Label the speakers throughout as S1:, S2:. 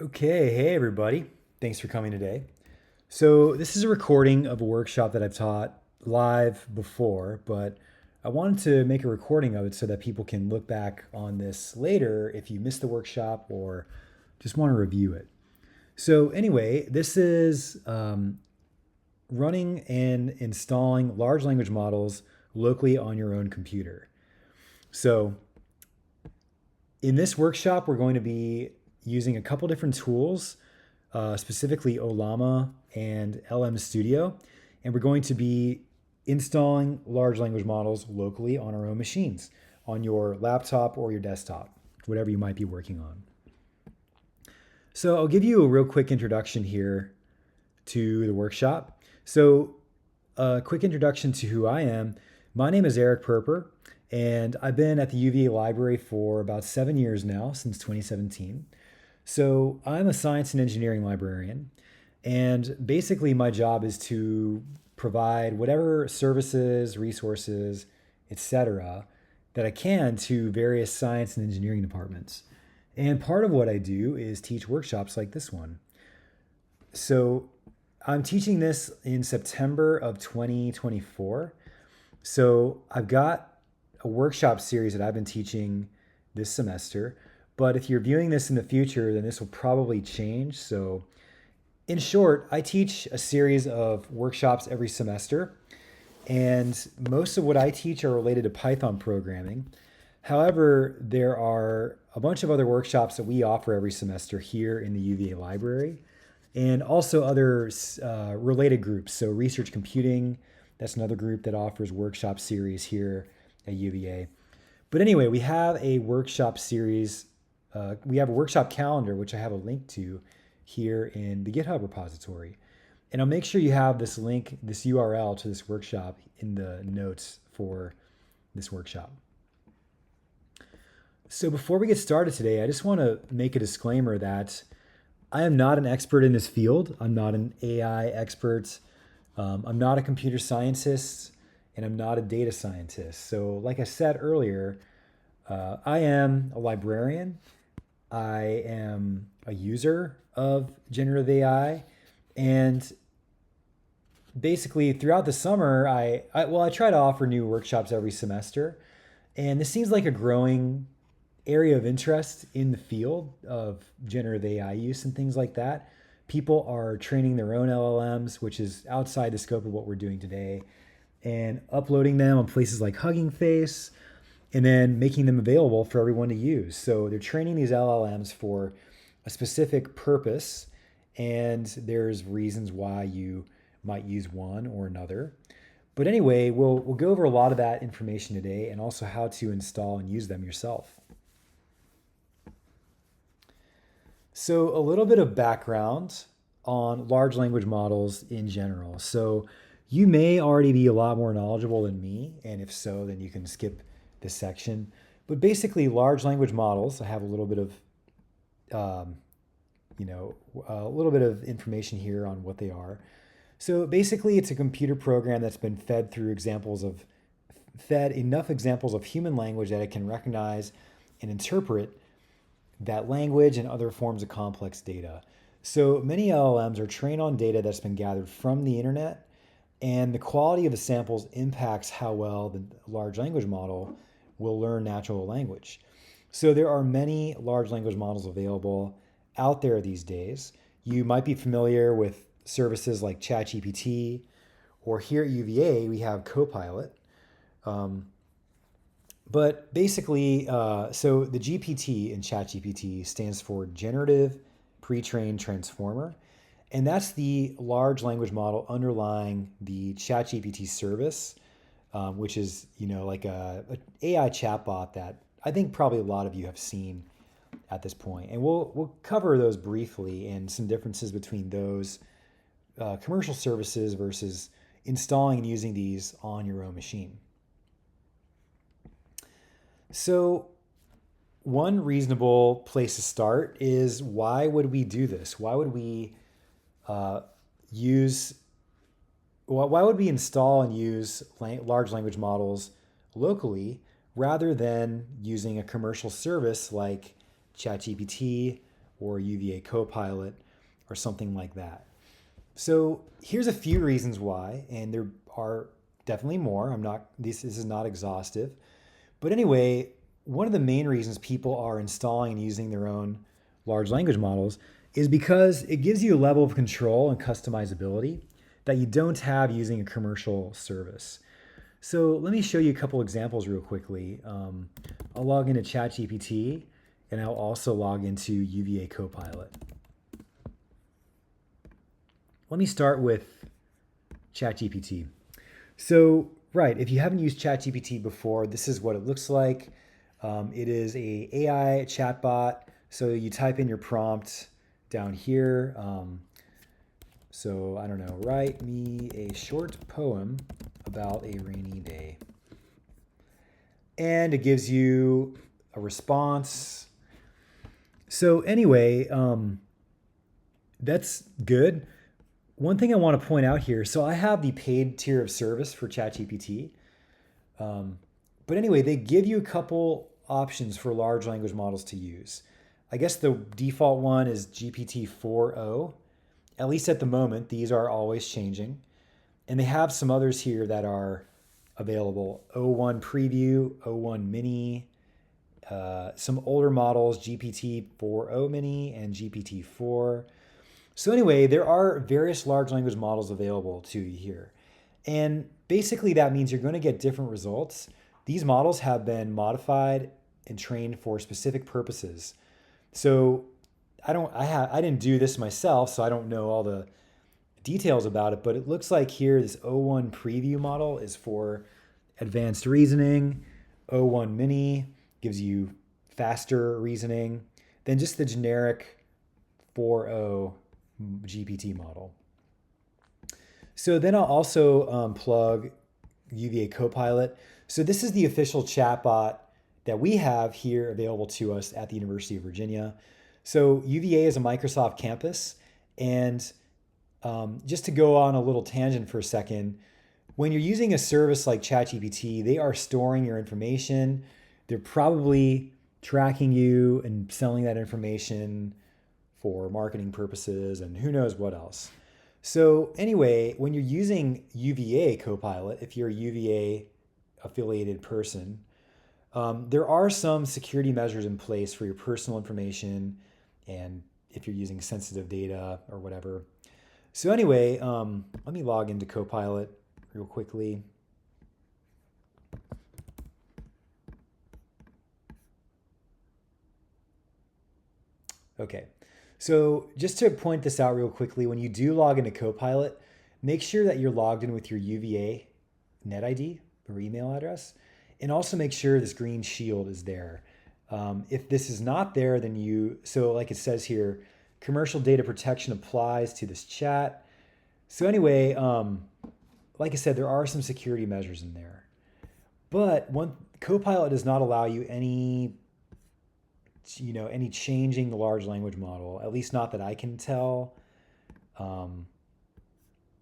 S1: Okay, hey everybody. Thanks for coming today. So, this is a recording of a workshop that I've taught live before, but I wanted to make a recording of it so that people can look back on this later if you missed the workshop or just want to review it. So, anyway, this is running and installing large language models locally on your own computer. So, in this workshop, we're going to be using a couple different tools, specifically Ollama and LM Studio, and we're going to be installing large language models locally on our own machines, on your laptop or your desktop, whatever you might be working on. So I'll give you a real quick introduction here to the workshop. So a quick introduction to who I am. My name is Eric Perper, and I've been at the UVA library for about 7 years now, since 2017. So I'm a science and engineering librarian, and basically my job is to provide whatever services, resources, etc., that I can to various science and engineering departments. And part of what I do is teach workshops like this one. So I'm teaching this in September of 2024. So I've got a workshop series that I've been teaching this semester. But if you're viewing this in the future, then this will probably change. So, in short, I teach a series of workshops every semester, and most of what I teach are related to Python programming. However, there are a bunch of other workshops that we offer every semester here in the UVA library, and also other related groups. So, research computing, that's another group that offers workshop series here at UVA. But anyway, we have a workshop series. We have a workshop calendar, which I have a link to here in the GitHub repository. And I'll make sure you have this link, this URL to this workshop in the notes for this workshop. So before we get started today, I just want to make a disclaimer that I am not an expert in this field. I'm not an AI expert. I'm not a computer scientist, and I'm not a data scientist. So like I said earlier, I am a librarian. I am a user of generative AI, and basically throughout the summer, I try to offer new workshops every semester, and this seems like a growing area of interest in the field of generative AI use and things like that. People are training their own LLMs, which is outside the scope of what we're doing today, and uploading them on places like HuggingFace and then making them available for everyone to use. So they're training these LLMs for a specific purpose, and there's reasons why you might use one or another. But anyway, we'll go over a lot of that information today and also how to install and use them yourself. So a little bit of background on large language models in general. So you may already be a lot more knowledgeable than me, and if so, then you can skip this section. But basically, large language models, I have a little bit of, a little bit of information here on what they are. So basically, it's a computer program that's been fed enough examples of human language that it can recognize and interpret that language and other forms of complex data. So many LLMs are trained on data that's been gathered from the internet, and the quality of the samples impacts how well the large language model will learn natural language. So there are many large language models available out there these days. You might be familiar with services like ChatGPT, or here at UVA, we have Copilot. But basically, so the GPT in ChatGPT stands for Generative Pre-trained Transformer. And that's the large language model underlying the ChatGPT service, which is, like a AI chatbot that I think probably a lot of you have seen at this point. And we'll cover those briefly and some differences between those commercial services versus installing and using these on your own machine. So one reasonable place to start is, why would we do this? Why would we use why would we install and use large language models locally rather than using a commercial service like ChatGPT or UVA Copilot or something like that. So here's a few reasons why, and there are definitely more. This is not exhaustive. But anyway, one of the main reasons people are installing and using their own large language models is because it gives you a level of control and customizability that you don't have using a commercial service. So let me show you a couple examples real quickly. I'll log into ChatGPT and I'll also log into UVA Copilot. Let me start with ChatGPT. So, right, if you haven't used ChatGPT before, this is what it looks like. It is a AI chatbot. So you type in your prompt down here. So I don't know, write me a short poem about a rainy day. And it gives you a response. So anyway, that's good. One thing I want to point out here, so I have the paid tier of service for ChatGPT. But anyway, they give you a couple options for large language models to use. I guess the default one is GPT-4o. At least at the moment, these are always changing. And they have some others here that are available. O1 Preview, O1 Mini, some older models, GPT-4o Mini and GPT-4. So anyway, there are various large language models available to you here. And basically that means you're going to get different results. These models have been modified and trained for specific purposes. So I didn't do this myself, so I don't know all the details about it, but it looks like here this O1 Preview model is for advanced reasoning. O1 Mini gives you faster reasoning than just the generic 4o GPT model. So then I'll also plug UVA Copilot. So this is the official chatbot that we have here available to us at the University of Virginia. So UVA is a Microsoft campus. And just to go on a little tangent for a second, when you're using a service like ChatGPT, they are storing your information. They're probably tracking you and selling that information for marketing purposes and who knows what else. So anyway, when you're using UVA Copilot, if you're a UVA affiliated person, there are some security measures in place for your personal information and if you're using sensitive data or whatever. So anyway, let me log into Copilot real quickly. Okay, so just to point this out real quickly, when you do log into Copilot, make sure that you're logged in with your UVA NetID or email address, and also make sure this green shield is there. If this is not there, then so like it says here, commercial data protection applies to this chat. So anyway, like I said, there are some security measures in there. But Copilot does not allow you any changing the large language model, at least not that I can tell.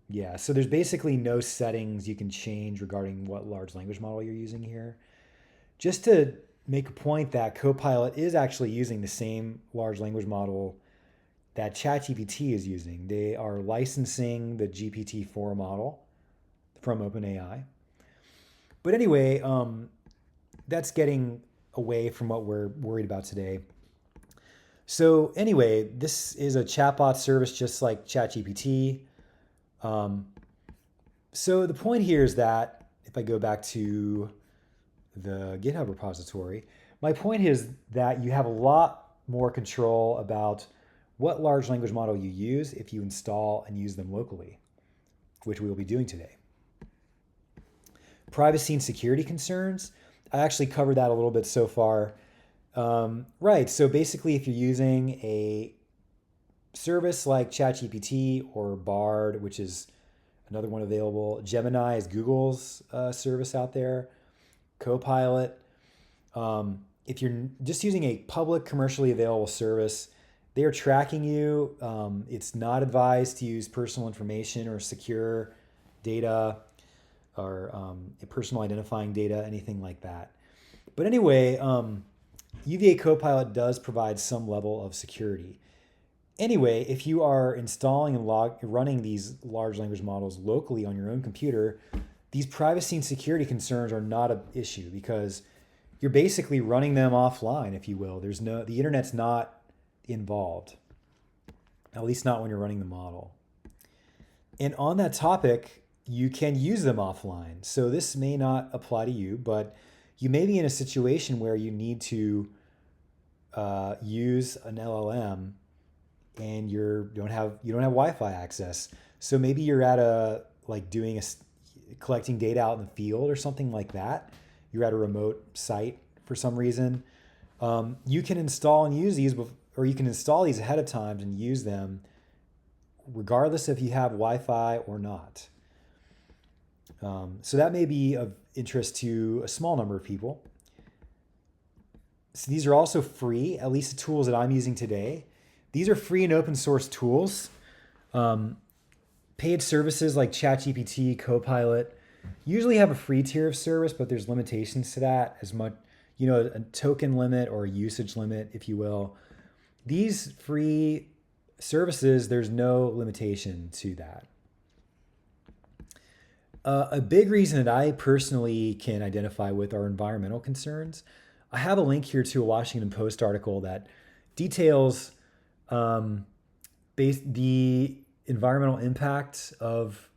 S1: Yeah, so there's basically no settings you can change regarding what large language model you're using here. Just to make a point that Copilot is actually using the same large language model that ChatGPT is using. They are licensing the GPT-4 model from OpenAI. But anyway, that's getting away from what we're worried about today. So anyway, this is a chatbot service just like ChatGPT. So the point here is that if I go back to the GitHub repository, my point is that you have a lot more control about what large language model you use if you install and use them locally, which we will be doing today. Privacy and security concerns. I actually covered that a little bit so far. Right, so basically if you're using a service like ChatGPT or Bard, which is another one available, Gemini is Google's service out there, Copilot. If you're just using a public commercially available service, they are tracking you. It's not advised to use personal information or secure data or personal identifying data, anything like that. But anyway, UVA Copilot does provide some level of security. Anyway, if you are installing and running these large language models locally on your own computer, these privacy and security concerns are not an issue because you're basically running them offline, if you will. The internet's not involved, at least not when you're running the model. And on that topic, you can use them offline. So this may not apply to you, but you may be in a situation where you need to use an LLM and you don't have Wi-Fi access. So maybe you're at collecting data out in the field or something like that. You're at a remote site for some reason. You can install and use these, or you can install these ahead of time and use them regardless if you have Wi-Fi or not. So that may be of interest to a small number of people. So these are also free, at least the tools that I'm using today. These are free and open source tools. Paid services like ChatGPT, Copilot usually have a free tier of service, but there's limitations to that, as much, a token limit or a usage limit, if you will. These free services, there's no limitation to that. A big reason that I personally can identify with are environmental concerns. I have a link here to a Washington Post article that details the environmental impact of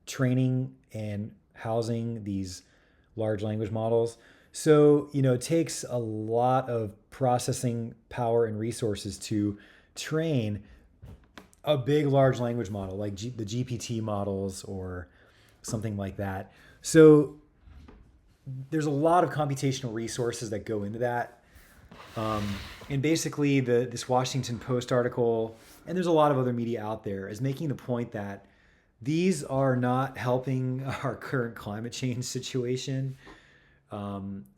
S1: training and housing these large language models. So, it takes a lot of processing power and resources to train a big large language model like the GPT models or something like that. So there's a lot of computational resources that go into that. And basically this Washington Post article, and there's a lot of other media out there, is making the point that these are not helping our current climate change situation.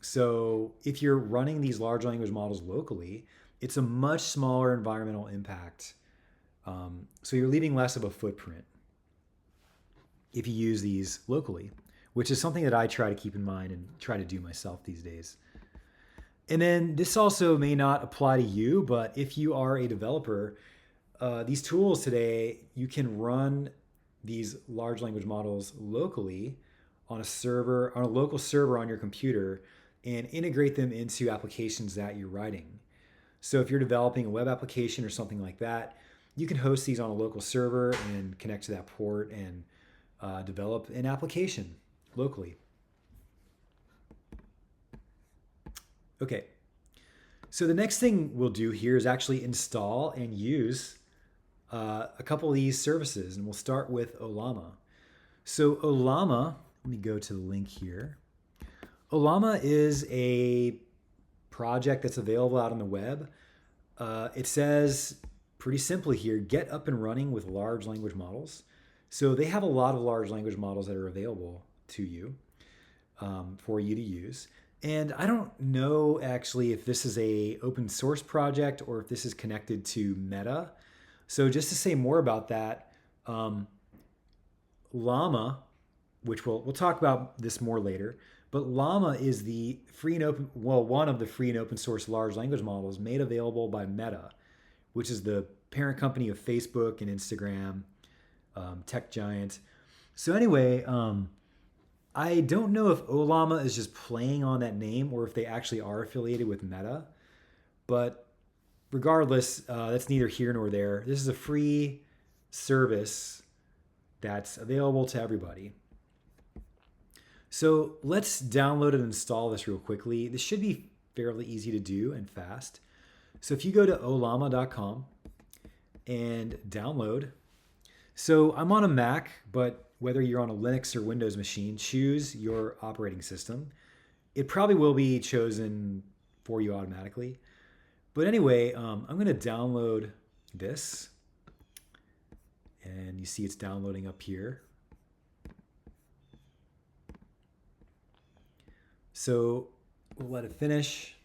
S1: So if you're running these large language models locally, it's a much smaller environmental impact. So you're leaving less of a footprint if you use these locally, which is something that I try to keep in mind and try to do myself these days. And then this also may not apply to you, but if you are a developer, these tools today, you can run these large language models locally on a local server on your computer and integrate them into applications that you're writing. So if you're developing a web application or something like that, you can host these on a local server and connect to that port and develop an application locally. Okay, so the next thing we'll do here is actually install and use a couple of these services, and we'll start with Ollama. So Ollama, let me go to the link here. Ollama is a project that's available out on the web. It says pretty simply here, get up and running with large language models. So they have a lot of large language models that are available to you for you to use. And I don't know actually if this is a open source project or if this is connected to Meta. So just to say more about that, Llama, which we'll talk about this more later, but Llama is the one of the free and open source large language models made available by Meta, which is the parent company of Facebook and Instagram, tech giant. So anyway, I don't know if Ollama is just playing on that name or if they actually are affiliated with Meta, but regardless, that's neither here nor there. This is a free service that's available to everybody. So let's download and install this real quickly. This should be fairly easy to do and fast. So if you go to ollama.com and download. So I'm on a Mac, but whether you're on a Linux or Windows machine, choose your operating system. It probably will be chosen for you automatically. But anyway, I'm going to download this. And you see it's downloading up here. So we'll let it finish.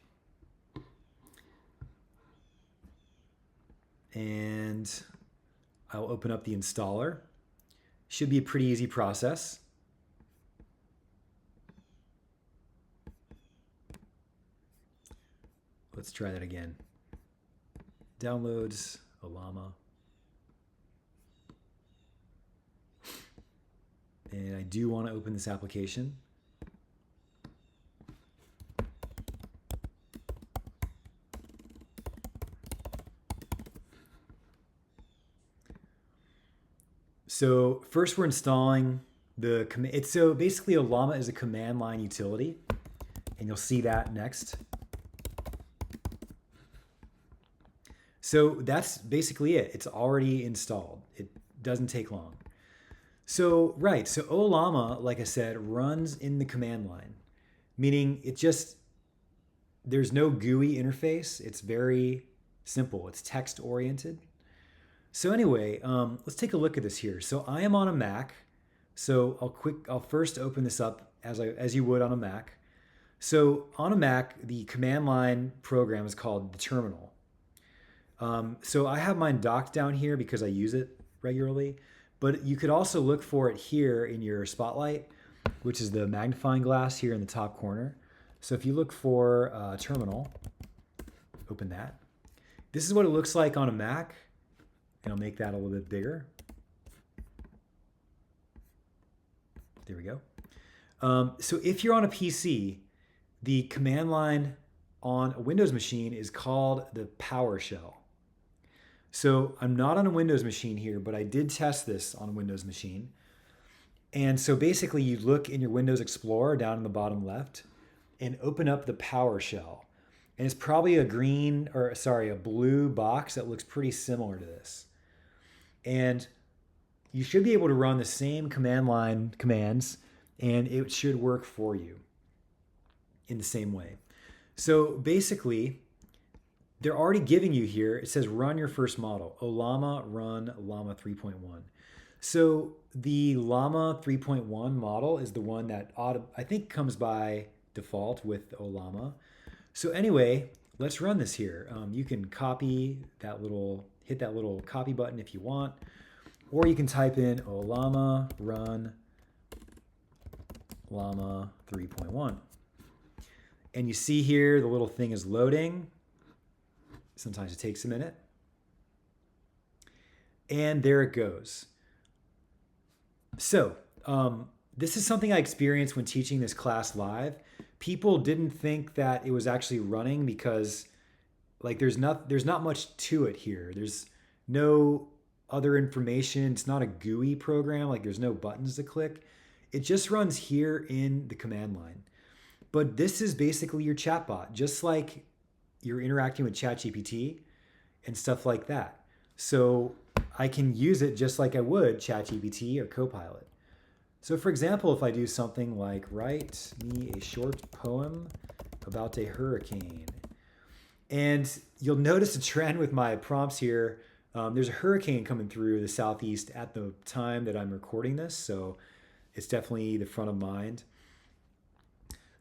S1: And I'll open up the installer. Should be a pretty easy process. Let's try that again. Downloads Ollama. And I do want to open this application. So first we're installing the command. So basically Ollama is a command line utility, and you'll see that next. So that's basically it. It's already installed. It doesn't take long. So Ollama, like I said, runs in the command line, meaning there's no GUI interface. It's very simple. It's text oriented. So anyway, let's take a look at this here. So I am on a Mac. So I'll first open this up as you would on a Mac. So on a Mac, the command line program is called the terminal. So I have mine docked down here because I use it regularly, but you could also look for it here in your spotlight, which is the magnifying glass here in the top corner. So if you look for terminal, open that. This is what it looks like on a Mac. And I'll make that a little bit bigger. There we go. So if you're on a PC, the command line on a Windows machine is called the PowerShell. So I'm not on a Windows machine here, but I did test this on a Windows machine. And so basically you look in your Windows Explorer down in the bottom left and open up the PowerShell. And it's probably a blue box that looks pretty similar to this. And you should be able to run the same command line commands, and it should work for you in the same way. So basically, they're already giving you here, it says run your first model, Ollama run Llama 3.1. So the Llama 3.1 model is the one that I think comes by default with Ollama. So anyway, let's run this here. You can hit that little copy button if you want, or you can type in Ollama run Llama 3.1. And you see here the little thing is loading. Sometimes it takes a minute. And there it goes. So this is something I experienced when teaching this class live. People didn't think that it was actually running because there's not much to it here. There's no other information. It's not a GUI program. There's no buttons to click. It just runs here in the command line. But this is basically your chatbot, just like you're interacting with ChatGPT and stuff like that. So I can use it just like I would ChatGPT or Copilot. So for example, if I do something like write me a short poem about a hurricane, and you'll notice a trend with my prompts here. There's a hurricane coming through the southeast at the time that I'm recording this, so it's definitely the front of mind.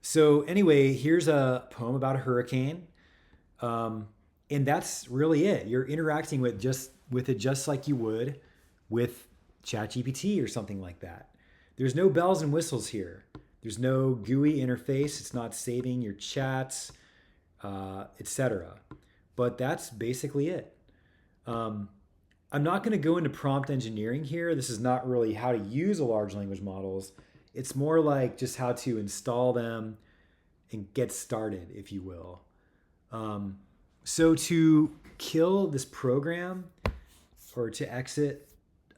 S1: So anyway, here's a poem about a hurricane, and that's really it. You're interacting with it just like you would with ChatGPT or something like that. There's no bells and whistles here. There's no GUI interface. It's not saving your chats, etc. But that's basically it. I'm not going to go into prompt engineering here. This is not really how to use a large language models. It's more like just how to install them and get started, if you will. So to kill this program or to exit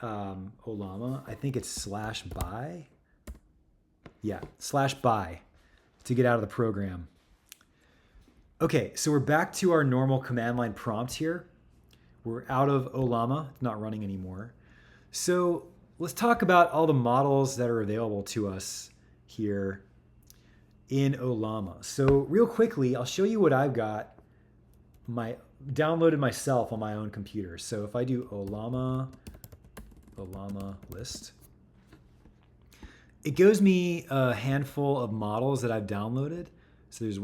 S1: Ollama, I think it's /by. Yeah, /by to get out of the program. Okay, so we're back to our normal command line prompt here. We're out of Ollama, it's not running anymore. So let's talk about all the models that are available to us here in Ollama. So real quickly, I'll show you what I've got downloaded myself on my own computer. So if I do Ollama list, it gives me a handful of models that I've downloaded. So there's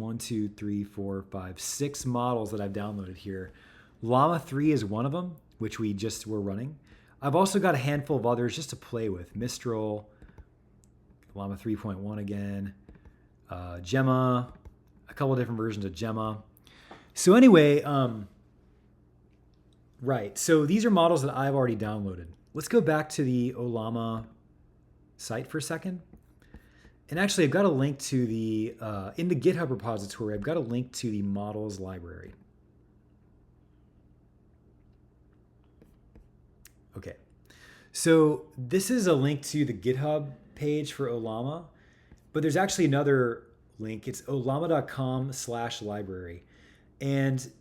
S1: 6 models that I've downloaded here. Llama 3 is one of them, which we just were running. I've also got a handful of others just to play with. Mistral, Llama 3.1 again, Gemma, a couple of different versions of Gemma. So anyway, Right. So these are models that I've already downloaded. Let's go back to the Ollama site for a second. And actually, I've got a link to the, in the GitHub repository, I've got a link to the models library. Okay. So this is a link to the GitHub page for Ollama, but there's actually another link. It's ollama.com/library. And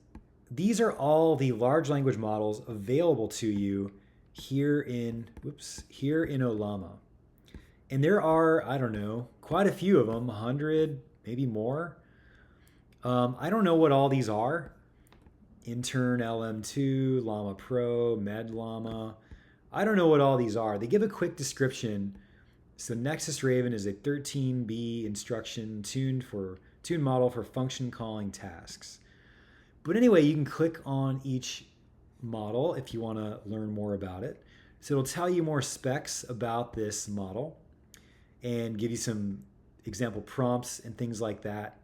S1: these are all the large language models available to you here in Ollama. And there are, I don't know, quite a few of them, 100, maybe more. I don't know what all these are. Intern LM2, Llama Pro, Med Llama. I don't know what all these are. They give a quick description. So Nexus Raven is a 13B instruction tuned model for function calling tasks. But anyway, you can click on each model if you want to learn more about it. So it'll tell you more specs about this model and give you some example prompts and things like that.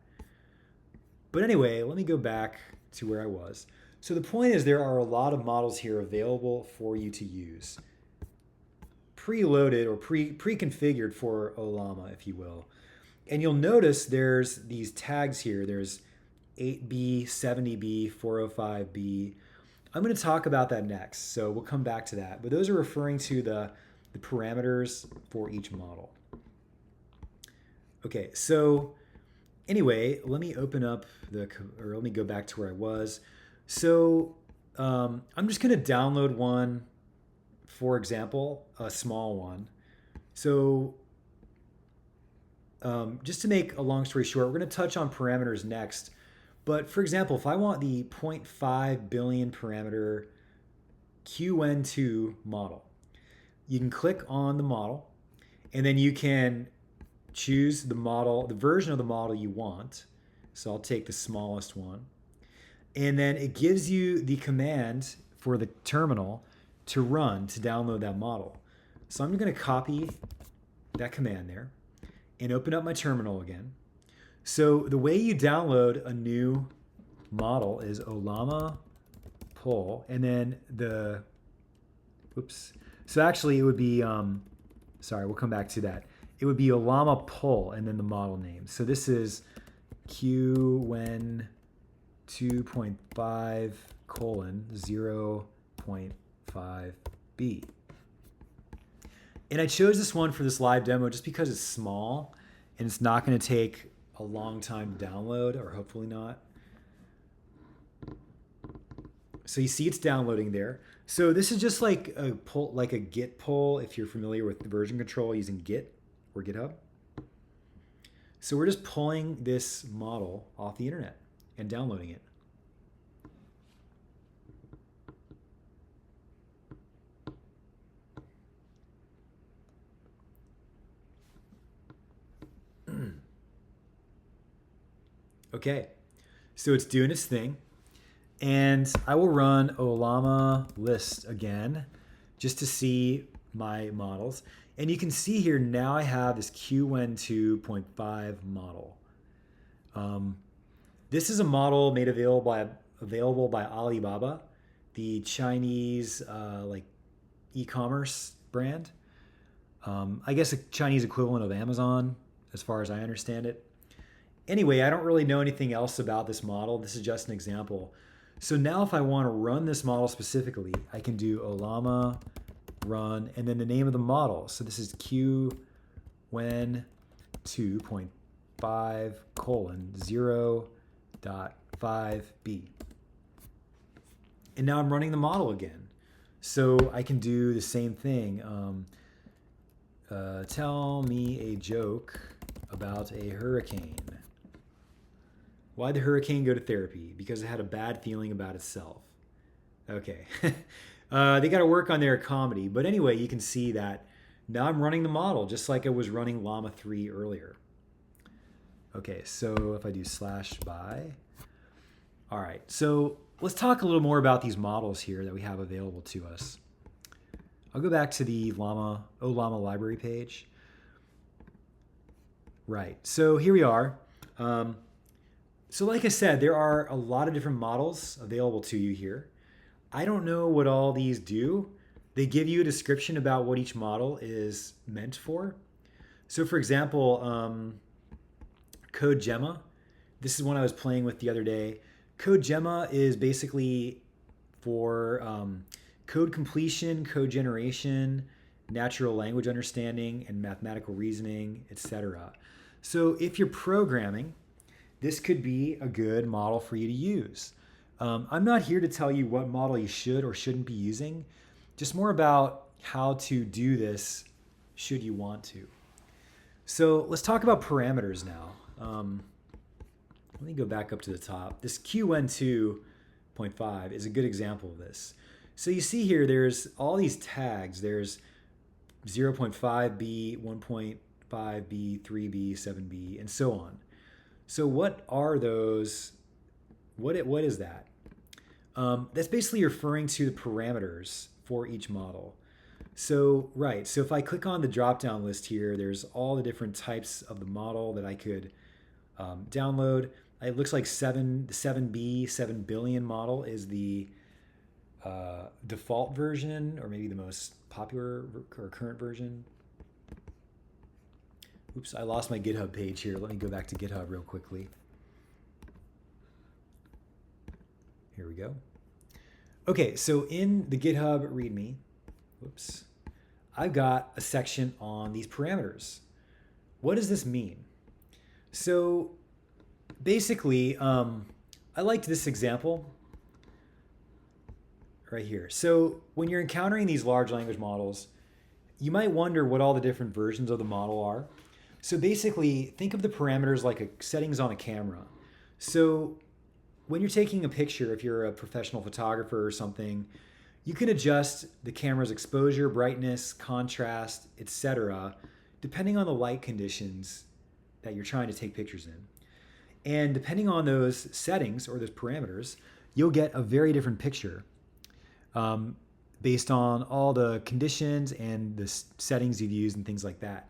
S1: But anyway, let me go back to where I was. So the point is there are a lot of models here available for you to use. Preloaded or pre-configured for Ollama, if you will. And you'll notice there's these tags here. There's 8B, 70B, 405B. I'm going to talk about that next, so we'll come back to that. But those are referring to the parameters for each model. Okay, so anyway, let me open up let me go back to where I was. So I'm just going to download one, for example, a small one. So just to make a long story short, we're going to touch on parameters next. But for example, if I want the 0.5 billion parameter QN2 model, you can click on the model, and then you can choose the version of the model you want. So I'll take the smallest one. And then it gives you the command for the terminal to run to download that model. So I'm going to copy that command there and open up my terminal again. So the way you download a new model is Ollama pull, and then so actually it would be, sorry, we'll come back to that. It would be Ollama pull and then the model name. So this is QWhen 2.5 0.5B. And I chose this one for this live demo just because it's small and it's not going to take a long time to download, or hopefully not. So you see it's downloading there. So this is just like a pull, like a Git pull, if you're familiar with the version control using Git or GitHub. So we're just pulling this model off the internet and downloading it. Okay, so it's doing its thing. And I will run Ollama list again just to see my models. And you can see here now I have this QWhen 2.5 model. This is a model made available by Alibaba, the Chinese like e-commerce brand. I guess a Chinese equivalent of Amazon, as far as I understand it. Anyway, I don't really know anything else about this model. This is just an example. So now if I want to run this model specifically, I can do Ollama run and then the name of the model. So this is QWhen 2.5 0.5B. And now I'm running the model again. So I can do the same thing. Tell me a joke about a hurricane. Why'd the hurricane go to therapy? Because it had a bad feeling about itself. Okay. They got to work on their comedy. But anyway, you can see that now I'm running the model just like I was running Llama 3 earlier. Okay, so if I do /by. All right, so let's talk a little more about these models here that we have available to us. I'll go back to the Ollama library page. Right, so here we are. So like I said, there are a lot of different models available to you here. I don't know what all these do. They give you a description about what each model is meant for. So for example, Code Gemma, this is one I was playing with the other day. Code Gemma is basically for code completion, code generation, natural language understanding, and mathematical reasoning, etc. So if you're programming, this could be a good model for you to use. I'm not here to tell you what model you should or shouldn't be using, just more about how to do this should you want to. So let's talk about parameters now. Let me go back up to the top. This QN2.5 is a good example of this. So you see here, there's all these tags. There's 0.5B, 1.5B, 3B, 7B, and so on. So what are those? What is that? That's basically referring to the parameters for each model. So, right, so if I click on the drop-down list here, there's all the different types of the model that I could download. It looks like the 7B, 7 billion model is the default version, or maybe the most popular or current version. Oops, I lost my GitHub page here. Let me go back to GitHub real quickly. Here we go. Okay, so in the GitHub README, whoops, I've got a section on these parameters. What does this mean? So basically, I liked this example right here. So when you're encountering these large language models, you might wonder what all the different versions of the model are. So basically, think of the parameters like settings on a camera. So when you're taking a picture, if you're a professional photographer or something, you can adjust the camera's exposure, brightness, contrast, etc., depending on the light conditions that you're trying to take pictures in. And depending on those settings or those parameters, you'll get a very different picture based on all the conditions and the settings you've used and things like that.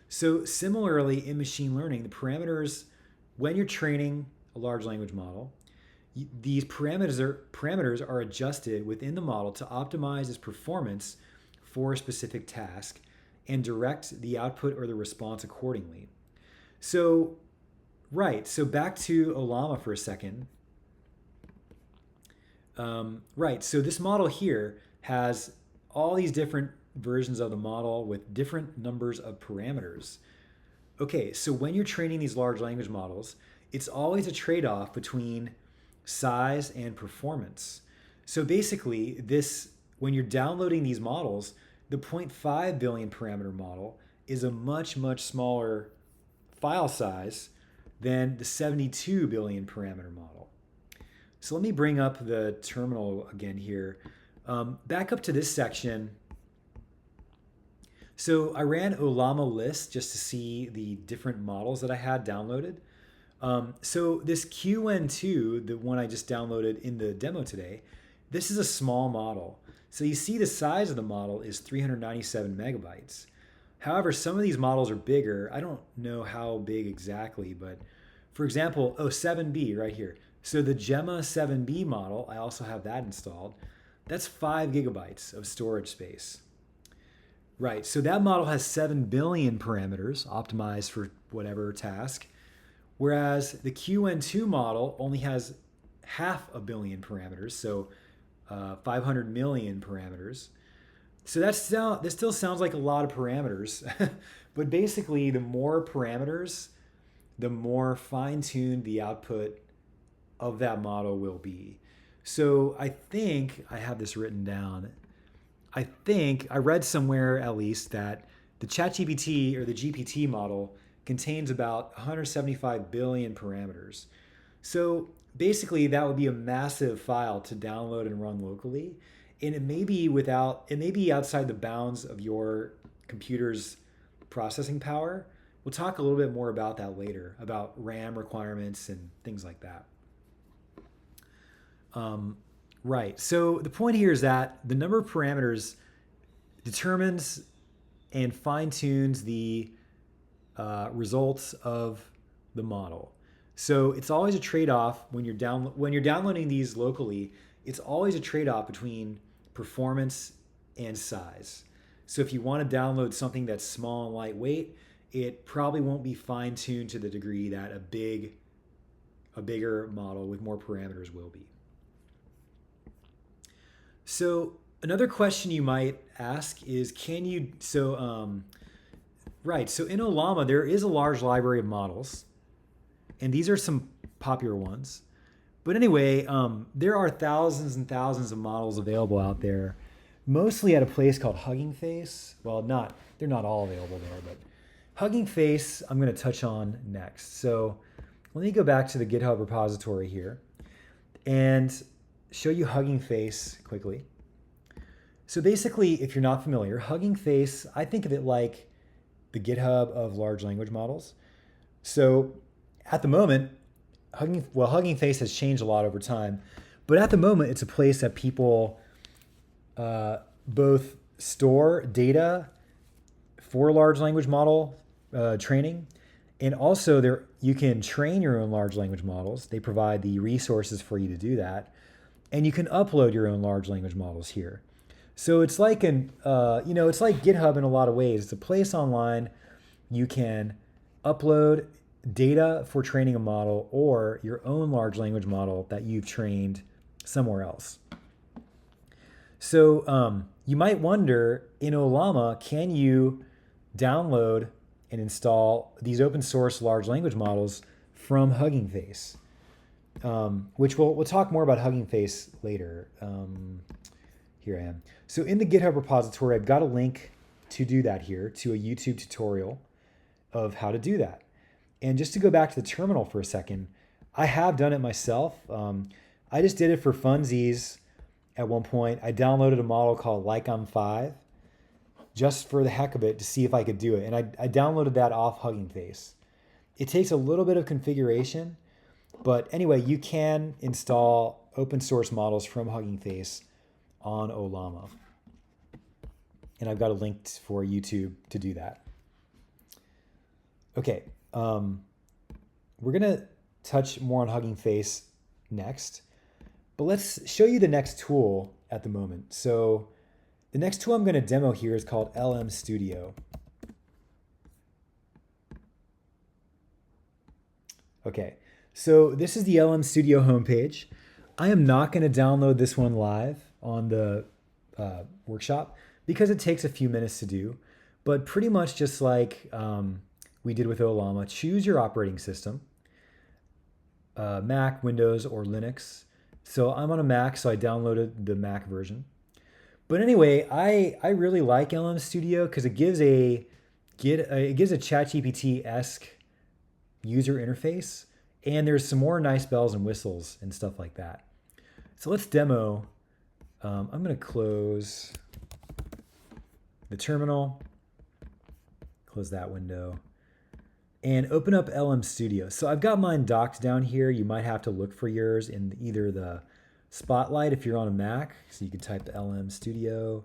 S1: So similarly, in machine learning, the parameters, when you're training a large language model, these parameters are adjusted within the model to optimize its performance for a specific task and direct the output or the response accordingly. So, right, so back to Ollama for a second. Right, so this model here has all these different versions of the model with different numbers of parameters. Okay, so when you're training these large language models, it's always a trade-off between size and performance. So basically, when you're downloading these models, the 0.5 billion parameter model is a much, much smaller file size than the 72 billion parameter model. So let me bring up the terminal again here. Back up to this section. So I ran Ollama list just to see the different models that I had downloaded. So this QN2, the one I just downloaded in the demo today, this is a small model. So you see the size of the model is 397 megabytes. However, some of these models are bigger. I don't know how big exactly, but for example, 7B right here. So the Gemma 7B model, I also have that installed. That's 5 gigabytes of storage space. Right, so that model has 7 billion parameters optimized for whatever task, whereas the QN2 model only has 500 million parameters, so 500 million parameters. So this still sounds like a lot of parameters, but basically the more parameters, the more fine-tuned the output of that model will be. So I think I have this written down. I think I read somewhere at least that the ChatGPT or the GPT model contains about 175 billion parameters. So basically that would be a massive file to download and run locally. And it may be outside the bounds of your computer's processing power. We'll talk a little bit more about that later, about RAM requirements and things like that. Right, so the point here is that the number of parameters determines and fine-tunes the results of the model. So it's always a trade-off when you're downloading these locally. it's always a trade-off between performance and size. So if you want to download something that's small and lightweight, it probably won't be fine-tuned to the degree that a bigger model with more parameters will be. So another question you might ask is, right, so in Ollama, there is a large library of models, and these are some popular ones. But anyway, there are thousands and thousands of models available out there, mostly at a place called HuggingFace. Well, they're not all available there, but HuggingFace I'm going to touch on next. So let me go back to the GitHub repository here and show you HuggingFace quickly. So basically, if you're not familiar, HuggingFace, I think of it like the GitHub of large language models. So at the moment, HuggingFace has changed a lot over time, but at the moment, it's a place that people both store data for large language model training, and also you can train your own large language models. They provide the resources for you to do that, and you can upload your own large language models here. So it's like it's like GitHub in a lot of ways. It's a place online you can upload data for training a model or your own large language model that you've trained somewhere else. So you might wonder, in Ollama, can you download and install these open source large language models from HuggingFace? Which we'll talk more about HuggingFace later. Here I am. So in the GitHub repository, I've got a link to do that here, to a YouTube tutorial of how to do that. And just to go back to the terminal for a second, I have done it myself. I just did it for funsies at one point. I downloaded a model called LLM just for the heck of it to see if I could do it. And I downloaded that off HuggingFace. It takes a little bit of configuration, but anyway, you can install open source models from HuggingFace on Ollama. And I've got a link for YouTube to do that. Okay. We're going to touch more on HuggingFace next, but let's show you the next tool at the moment. So the next tool I'm going to demo here is called LLM Studio. Okay, so this is the LLM Studio homepage. I am not going to download this one live on the workshop because it takes a few minutes to do, but pretty much just like we did with Ollama, choose your operating system, Mac, Windows, or Linux. So I'm on a Mac, so I downloaded the Mac version. But anyway, I really like LLM Studio because it gives a ChatGPT-esque user interface, and there's some more nice bells and whistles and stuff like that. So let's demo. I'm going to close the terminal, close that window, and open up LLM Studio. So I've got mine docked down here. You might have to look for yours in either the Spotlight if you're on a Mac, so you could type the LLM Studio,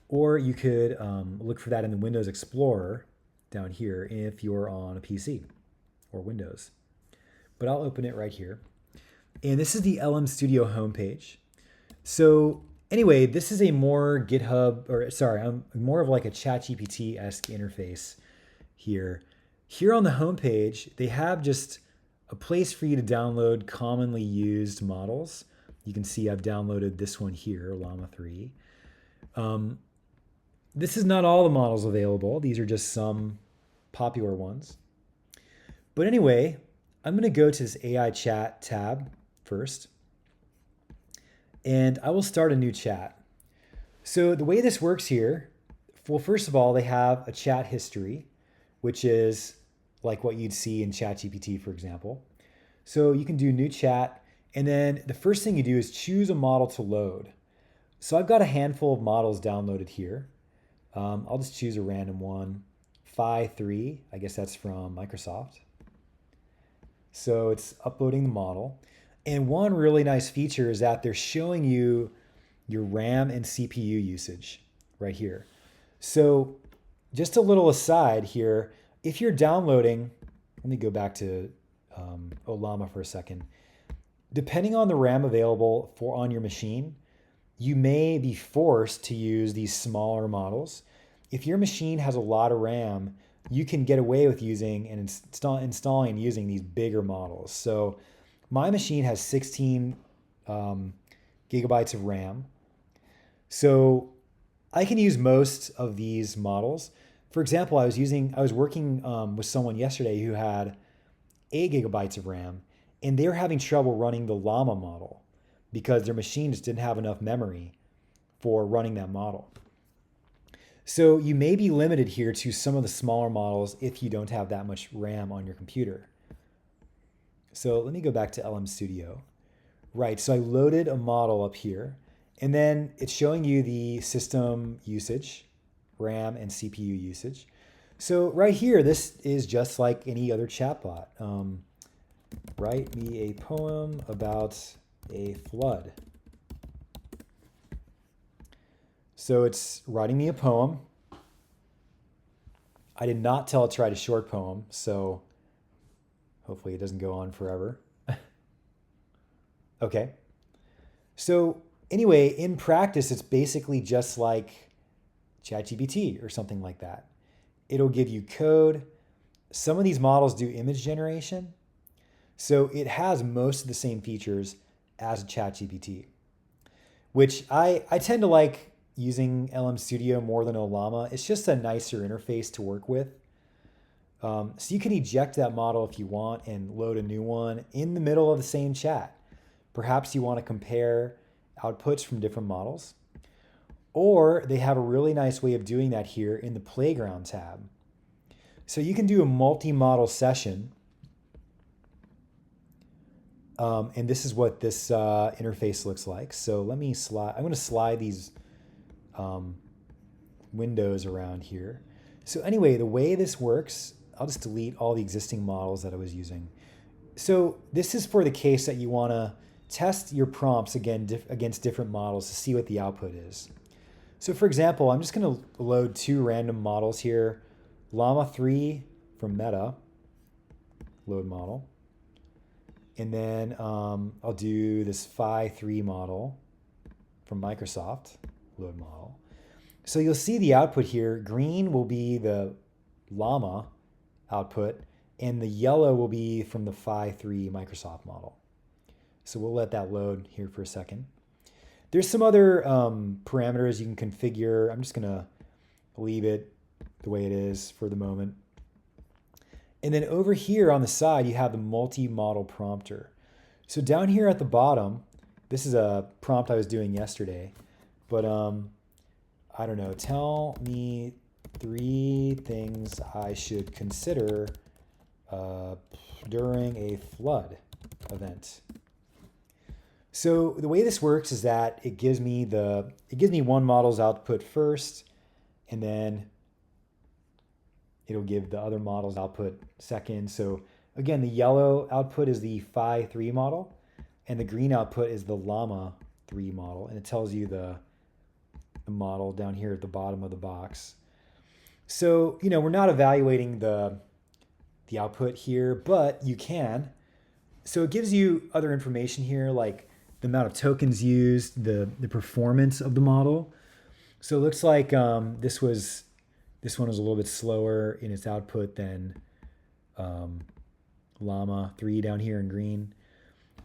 S1: or you could look for that in the Windows Explorer down here if you're on a PC or Windows. But I'll open it right here. And this is the LLM Studio homepage. So anyway, this is a more more of like a ChatGPT-esque interface here. Here on the homepage, they have just a place for you to download commonly used models. You can see I've downloaded this one here, Ollama 3. This is not all the models available. These are just some popular ones. But anyway, I'm going to go to this AI chat tab first, and I will start a new chat. So the way this works here, well, first of all, they have a chat history, which is like what you'd see in ChatGPT, for example. So you can do new chat, and then the first thing you do is choose a model to load. So I've got a handful of models downloaded here. I'll just choose a random one, Phi 3, I guess that's from Microsoft. So it's uploading the model. And one really nice feature is that they're showing you your RAM and CPU usage right here. So just a little aside here, if you're downloading, let me go back to Ollama for a second. depending on the RAM available on your machine, you may be forced to use these smaller models. If your machine has a lot of RAM, you can get away with using and installing and using these bigger models. So my machine has 16 gigabytes of RAM. So I can use most of these models. For example, I was working with someone yesterday who had 8 gigabytes of RAM, and they were having trouble running the Llama model because their machine just didn't have enough memory for running that model. So you may be limited here to some of the smaller models if you don't have that much RAM on your computer. So let me go back to LM Studio. Right, so I loaded a model up here, and then it's showing you the system usage, RAM and CPU usage. So right here, this is just like any other chatbot. Write me a poem about a flood. So it's writing me a poem. I did not tell it to write a short poem, so hopefully it doesn't go on forever. Okay. So anyway, in practice, it's basically just like ChatGPT or something like that. It'll give you code. Some of these models do image generation. So it has most of the same features as ChatGPT, which I tend to like using LM Studio more than Ollama. It's just a nicer interface to work with. So you can eject that model if you want and load a new one in the middle of the same chat. Perhaps you want to compare outputs from different models. Or they have a really nice way of doing that here in the Playground tab. So you can do a multi-model session. And this is what this interface looks like. So let me slide. I'm going to slide these windows around here. So anyway, the way this works, I'll just delete all the existing models that I was using. So this is for the case that you want to test your prompts against different models to see what the output is. So for example, I'm just going to load 2 random models here. Llama 3 from Meta, load model. And then I'll do this Phi 3 model from Microsoft, load model. So you'll see the output here. Green will be the Llama output, and the yellow will be from the Phi 3 Microsoft model. So we'll let that load here for a second. There's some other parameters you can configure. I'm just going to leave it the way it is for the moment. And then over here on the side, you have the multi-model prompter. So down here at the bottom, this is a prompt I was doing yesterday, but I don't know, tell me 3 things I should consider during a flood event. So the way this works is that it gives me one model's output first, and then it'll give the other model's output second. So again, the yellow output is the Phi 3 model, and the green output is the Llama 3 model, and it tells you the model down here at the bottom of the box. So, we're not evaluating the output here, but you can. So it gives you other information here, like the amount of tokens used, the performance of the model. So it looks like this one was a little bit slower in its output than Llama 3 down here in green.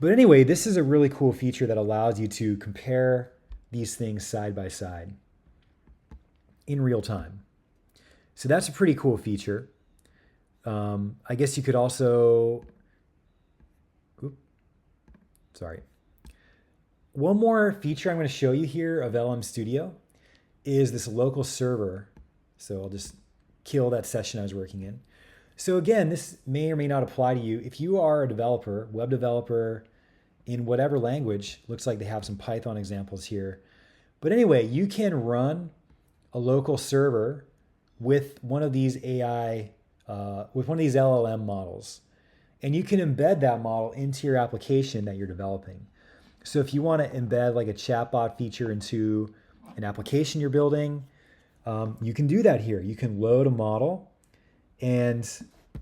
S1: But anyway, this is a really cool feature that allows you to compare these things side by side in real time. So that's a pretty cool feature. I guess you could also, one more feature I'm going to show you here of LM Studio is this local server. So I'll just kill that session I was working in. So again, this may or may not apply to you. If you are a developer, web developer in whatever language, looks like they have some Python examples here. But anyway, you can run a local server with one of these with one of these LLM models. And you can embed that model into your application that you're developing. So if you want to embed like a chatbot feature into an application you're building, you can do that here. You can load a model and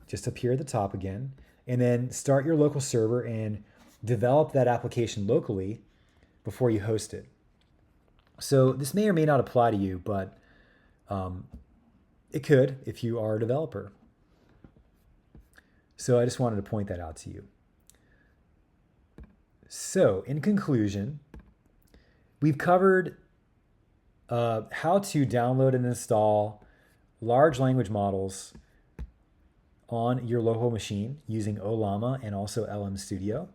S1: just up here at the top again, and then start your local server and develop that application locally before you host it. So this may or may not apply to you, but it could if you are a developer. So I just wanted to point that out to you. So in conclusion, we've covered how to download and install large language models on your local machine using Ollama and also LM Studio.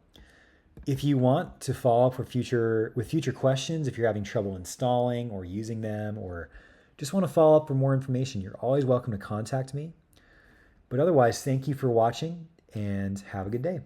S1: If you want to follow up with future questions, if you're having trouble installing or using them, or just want to follow up for more information, you're always welcome to contact me. But otherwise, thank you for watching and have a good day.